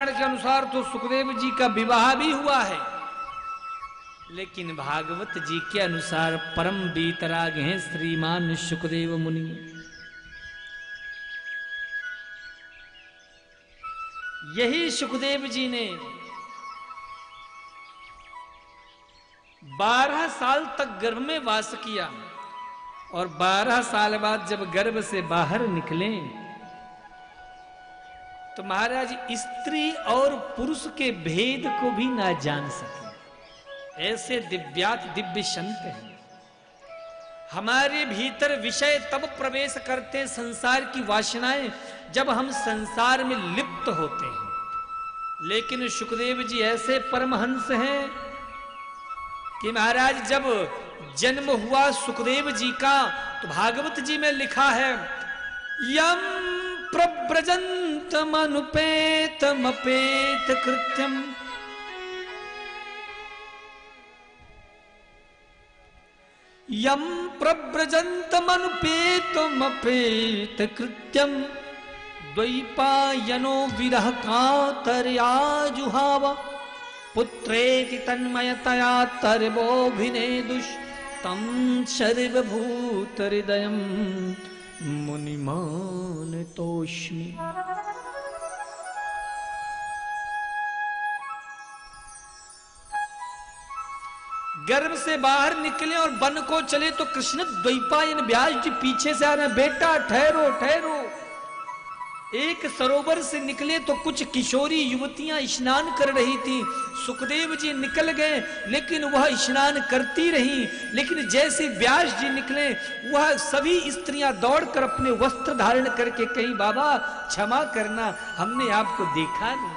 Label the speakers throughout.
Speaker 1: पुराण के अनुसार तो सुखदेव जी का विवाह भी हुआ है, लेकिन भागवत जी के अनुसार परम वीतराग हैं श्रीमान सुखदेव मुनि। यही सुखदेव जी ने 12 साल तक गर्भ में वास किया और 12 साल बाद जब गर्भ से बाहर निकले तो महाराज स्त्री और पुरुष के भेद को भी ना जान सके। ऐसे दिव्यात दिव्य संत हैं। हमारे भीतर विषय तब प्रवेश करते संसार की वासनाएं जब हम संसार में लिप्त होते हैं। लेकिन सुखदेव जी ऐसे परमहंस हैं कि महाराज जब जन्म हुआ सुखदेव जी का तो भागवत जी में लिखा है, यम प्रव्रजन्तम अनुपेतम अपेत कृत्यम, यम प्रव्रजन्तम अनुपेतम अपेत कृत्यम, द्वैपायनो विरह कातर्या जुहाव, पुत्रेति तन्मयतया तर्वोऽभिनेदुष, तं सर्वभूत हृदयं मुनिमानतोऽस्मि। गर्भ से बाहर निकले और वन को चले तो कृष्ण द्वैपायन व्यास जी पीछे से आ रहे हैं, बेटा ठहरो ठहरो। एक सरोवर से निकले तो कुछ किशोरी युवतियां स्नान कर रही थी। सुखदेव जी निकल गए लेकिन वह स्नान करती रही। लेकिन जैसे व्यास जी निकले वह सभी स्त्रियां दौड़कर अपने वस्त्र धारण करके कहीं, बाबा क्षमा करना हमने आपको देखा नहीं।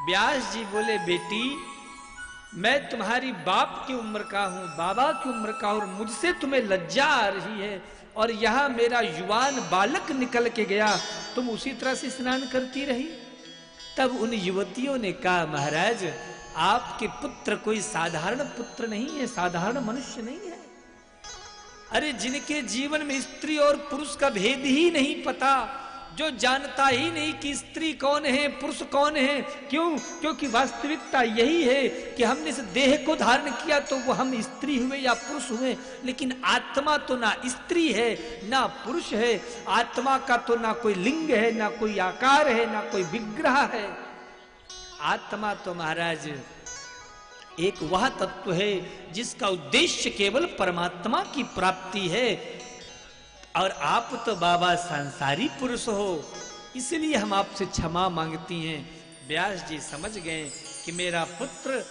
Speaker 1: व्यास जी बोले, बेटी मैं तुम्हारी बाप की उम्र का हूं, बाबा की उम्र का, और मुझसे तुम्हें लज्जा आ रही है और यहां मेरा युवान बालक निकल के गया, तुम उसी तरह से स्नान करती रही। तब उन युवतियों ने कहा, महाराज आपके पुत्र कोई साधारण पुत्र नहीं है, साधारण मनुष्य नहीं है। अरे जिनके जीवन में स्त्री और पुरुष का भेद ही नहीं पता, जो जानता ही नहीं कि स्त्री कौन है पुरुष कौन है। क्यों? क्योंकि वास्तविकता यही है कि हमने इस देह को धारण किया तो वो हम स्त्री हुए या पुरुष हुए, लेकिन आत्मा तो ना स्त्री है ना पुरुष है। आत्मा का तो ना कोई लिंग है, ना कोई आकार है, ना कोई विग्रह है। आत्मा तो महाराज एक वह तत्व है जिसका उद्देश्य केवल परमात्मा की प्राप्ति है। और आप तो बाबा सांसारी पुरुष हो, इसलिए हम आपसे क्षमा मांगती हैं। व्यास जी समझ गए कि मेरा पुत्र